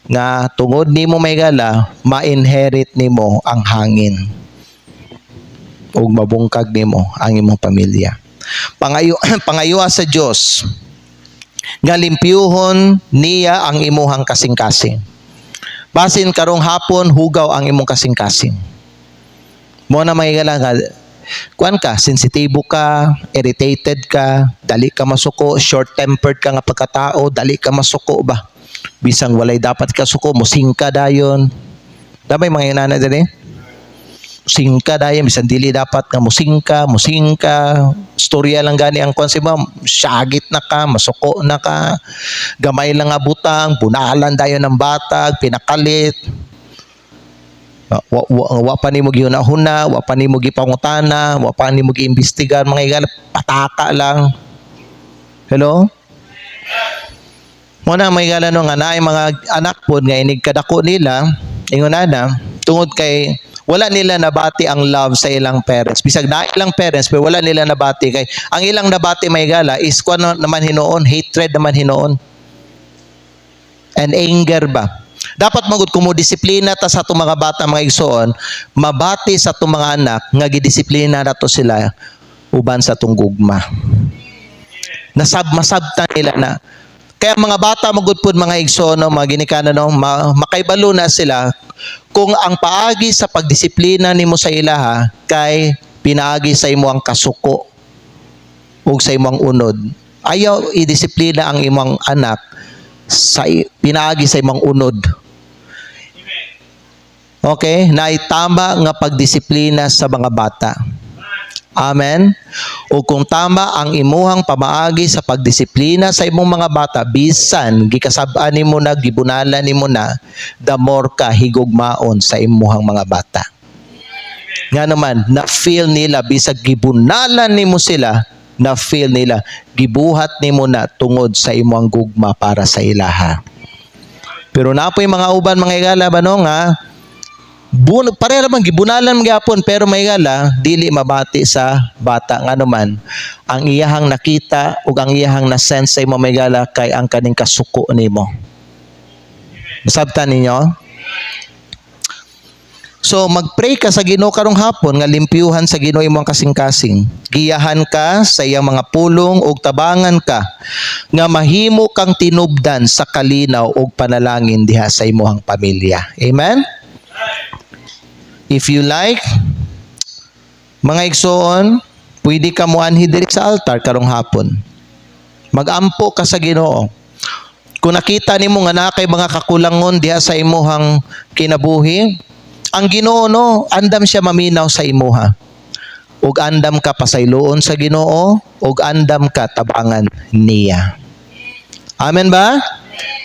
S2: nga tungod nimo may gala ma-inherit nimo ang hangin ug mabungkag nimo ang imong pamilya. Pangayo sa Dios nga limpyuhon niya ang imuhang kasing-kasing. Basin karong hapon, hugaw ang imong kasing-kasing. Mo na may gala nga, kuan ka, sensitibo ka, irritated ka, dali ka masuko, short-tempered ka nga pagkatao, dali ka masuko ba? Bisang walay dapat ka suko, musingka dayon. Damay mga inana dali? Musingka dayon, bisang dili dapat ka musingka. Storya lang gani ang kuan si ma'am, syagit na ka, masuko na ka, gamay lang nga butang, bunalan dayon ng batag, pinakalit. Wa pa nimo gihuna-huna, wa pa nimo gipangutana, wa pa nimo giimbestigar, mga higala, pataka lang. Hello? Muna may higala no nga naay mga anak pod nga inig kadako nila, ingon na tungod kay wala nila nabati ang love sa ilang parents. Bisag na ilang parents pero wala nila nabati kay ang ilang nabati may higala is kuan naman hinoon, hatred naman hinoon. And anger ba? Dapat magud kumo disiplina ta sa atong mga bata mga igsoon, mabati sa atong mga anak nga gidisiplina nato sila uban sa atong gugma. Masabtan nila na. Kaya mga bata magud pud mga igsoon no, mga ginikanan no, makaibalo na sila kung ang paagi sa pagdisiplina nimo sa ilaha kay pinaagi sa imo ang kasuko ug sa imong unod. Ayaw idisiplina ang imong anak sa pinaagi sa imong unod. Okay, naitama nga pagdisiplina sa mga bata. Amen. O kung tama ang imuhang pamaagi sa pagdisiplina sa imong mga bata, bisan gikasab-an nimo na, gibunalan nimo na, the more ka higugmaon sa imuhang mga bata. Nga naman, na-feel nila bisag gibunalan nimo sila, na-feel nila gibuhat nimo na tungod sa imong gugma para sa ilaha. Pero napoy mga uban mga higala ba no nga pare naman gibunalan gyapon pero may higala dili mabati sa bata nga naman ang iyahang nakita ug ang iyahang na-sense sa imo may higala kay ang kaning kasuko nimo. Masabtan ninyo? So magpray ka sa Ginoo karong hapon nga limpyuhan sa Ginoo imong kasing-kasing. Giyahan ka sa iyang mga pulong ug tabangan ka nga mahimo kang tinubdan sa kalinaw ug panalangin diha sa imong pamilya. Amen. If you like, mga igsoon, pwede ka mo anhi diri sa altar karong hapon. Magampo ka sa Ginoo. Kung nakita nimo nga na kay mga kakulangon diha sa imuhang kinabuhi, ang Ginoo no, andam siya maminaw sa imuha. Ug andam ka pasayloon sa Ginoo, ug andam ka tabangan niya. Amen ba?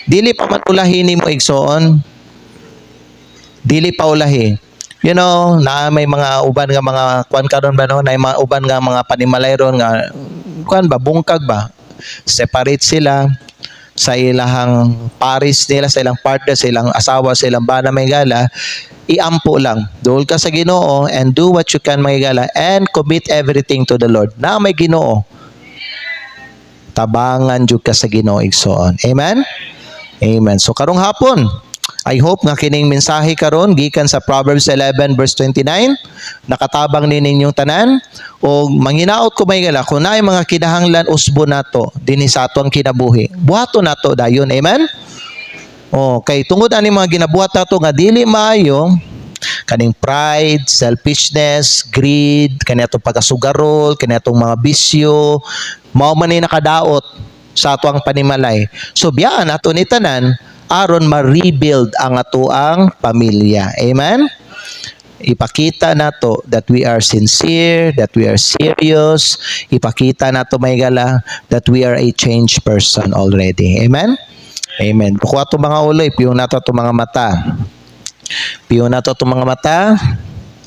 S2: Dili pa matulahin nimo igsoon. Dili pa ulahi. You know, na may mga uban nga mga kuan karon ba no, na mga uban nga mga panimalayron nga kuan ba bungkag ba. Separate sila sa ilahang paris nila, sa ilang partner, sa ilang asawa, sa ilang bana may gala. Iampo lang. Duol ka sa Ginoo and do what you can may gala and commit everything to the Lord. Na may Ginoo. Tabangan jud ka sa Ginoo igsoon. Amen. Amen. So karong hapon, I hope nga kining mensahe karon gikan sa Proverbs 11 verse 29 nakatabang ni ninyong tanan o manginaot ko may gala kung naay mga kinahanglan usbo nato dinhi sa atong kinabuhi. Buhaton nato dayon. Amen. Okay, tungod ani mga ginabuhat nato nga dili maayo kaning pride, selfishness, greed, kani atong pagasugarol, kani atong mga bisyo, mao man ni nakadaot sa ato ang panimalay. So biyaan ato ni tanan aron ma-rebuild ang atoang pamilya. Amen? Ipakita nato that we are sincere, that we are serious. Ipakita nato may gala that we are a changed person already. Amen? Amen. Buko ato mga ulo, ipiyong nato ato mga mata. Ipiyong nato ato mga mata.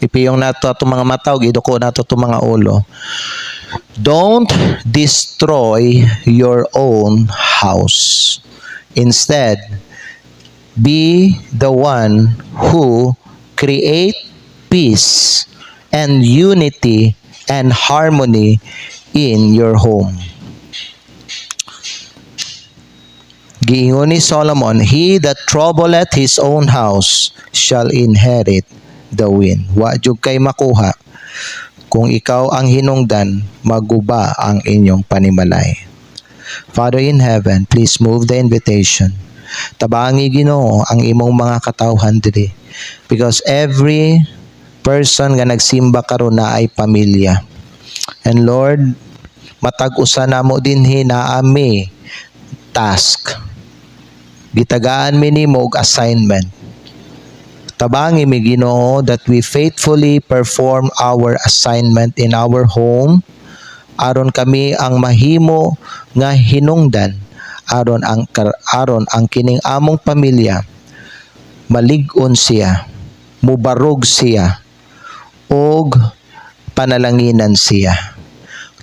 S2: Ipiyong nato ato mga mata ug iduko nato ato mga ulo. Don't destroy your own house. Instead, be the one who create peace and unity and harmony in your home. Giingon ni Solomon, he that troubleth his own house shall inherit the wind. Wa jud kay makuha kung ikaw ang hinungdan, maguba ang inyong panimalay. Father in heaven, please move the invitation. Tabangi Ginoo ang imong mga katawhan diri. Because every person nga nagsimba karon na ay pamilya. And Lord, matag-usa namo dinhi naami task. Gitagaan mi nimo og assignment. Tabangi mi Ginoo that we faithfully perform our assignment in our home aron kami ang mahimo nga hinungdan aron ang kining among pamilya malig-on siya, mubarog siya og panalanginan siya.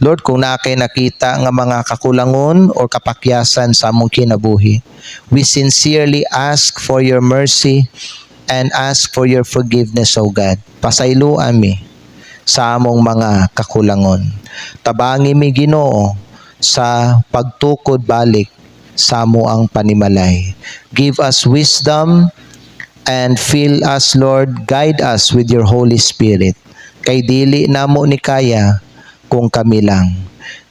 S2: Lord, kung nakay nakita nga mga kakulangon o kapakyasan sa among kinabuhi, we sincerely ask for your mercy and ask for your forgiveness, O God. Pasaylo ami sa among mga kakulangon. Tabangi mi Ginoo sa pagtukod balik sa amo ang panimalay. Give us wisdom and fill us, Lord. Guide us with your Holy Spirit. Kay dili namo ni kaya kung kami lang.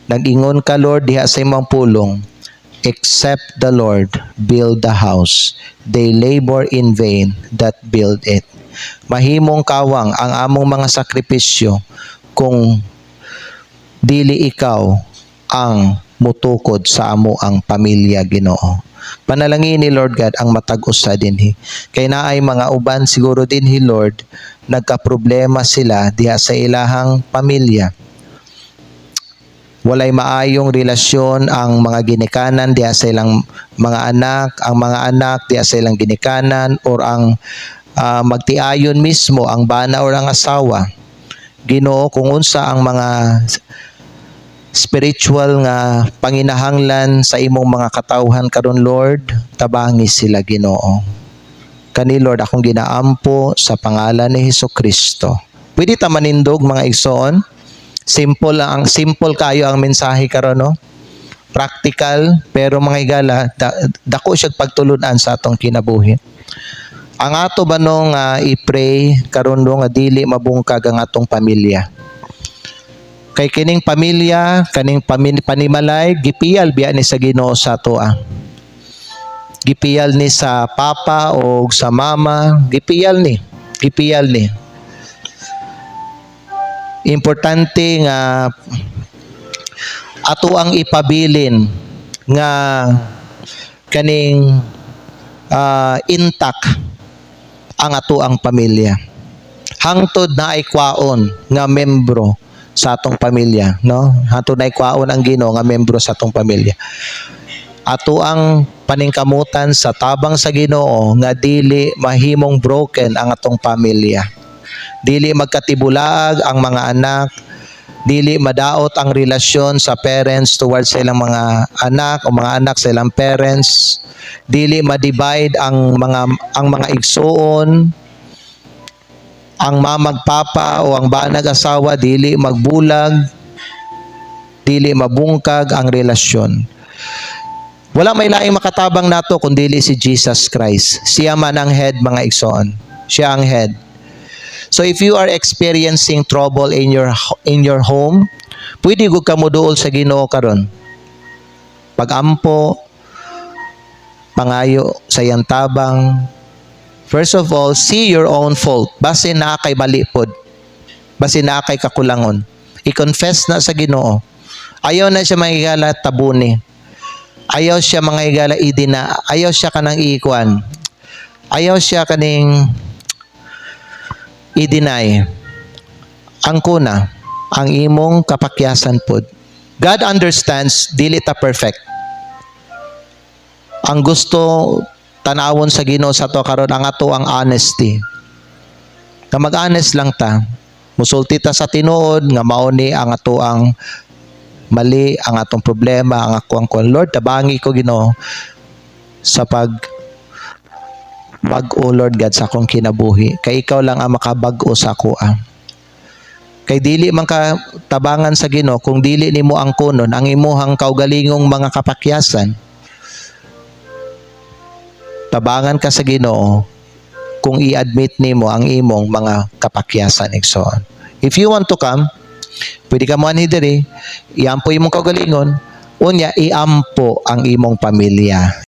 S2: Nag-ingon ka, Lord, diha sa imong pulong, except the Lord build the house, they labor in vain that build it. Mahimong kawang ang among mga sakripisyo kung dili ikaw ang mutukod sa amo ang pamilya, Ginoo. Panalangin ni Lord God ang matag-os sa dinhi. Kay naay mga uban siguro dinhi, Lord, nagka-problema sila diha sa ilahang pamilya. Walay maayong relasyon ang mga ginikanan diha sa ilang mga anak, ang mga anak diha sa ilang ginikanan, or ang magtiayon mismo ang bana or ang asawa. Ginoo, kung unsa ang mga spiritual nga panginahanglan sa imong mga katawhan karon, Lord, tabangi sila, Ginoo. Kani, Lord, akong ginaampo sa pangalan ni Hesukristo. Pwede ta manindog, mga igsoon? Simple kayo ang mensahe karon, no? Practical, pero mga higala, dako siya pagtulunan sa atong kinabuhi. Ang ato ba nung i-pray karon nga dili mabungkag ang atong pamilya. Kay kining pamilya, kaning panimalay, gipiyal biya ni sa Ginoo sa atoa. Gipiyal ni sa papa o sa mama, gipiyal ni. Importante nga ato ang ipabilin nga kaning intact ang ato ang pamilya. Hangtod na ay kwaon nga membro sa atong pamilya, no? Hangtod na ay kwaon ang Ginoo nga membro sa atong pamilya. Ato ang paningkamutan sa tabang sa Ginoo nga dili mahimong broken ang atong pamilya. Dili magkatibulaag ang mga anak, dili madaot ang relasyon sa parents towards sa ilang mga anak o mga anak sa ilang parents, dili ma-divide ang mga igsoon, ang mamag papa o ang banag asawa dili magbulag, dili mabungkag ang relasyon. Wala may laing makatabang nato kung dili si Jesus Christ. Siya man ang head, mga igsoon. Siya ang head. So if you are experiencing trouble in your home, pwede gud ka moduol sa Ginoo karon. Pagampo, pangayo sa iyang tabang. First of all, see your own fault. Basin na kay mali pod. Basin na kay kakulangon. I-confess na sa Ginoo. Ayaw na siya mahigala tabuni. Ayaw siya mga higala idina. Ayaw siya kanang iikuan. Ayaw siya kaning i-deny. Ang kuna, ang imong kapakyasan pod. God understands, dili ta perfect. Ang gusto tanawon sa Ginoo sa to karon ang ato ang honesty. Nga mag-honest lang ta. Musulti ta sa tinuod nga mao ni ang ato ang mali, ang atong problema, ang ako ang Lord, tabangi ko Ginoo sa bag-o, Lord God, sa akong kinabuhi. Kay ikaw lang ang makabag-o sa ako. Kay dili man ka tabangan sa Ginoo kung dili nimo ang kunon ang imuhang kaugalingong mga kapakyasan. Tabangan ka sa Ginoo kung i-admit nimo ang imong mga kapakyasan, igsoon. If you want to come, pwede ka mo diri, iampo imong kaugalingon, unya iampo ang imong pamilya.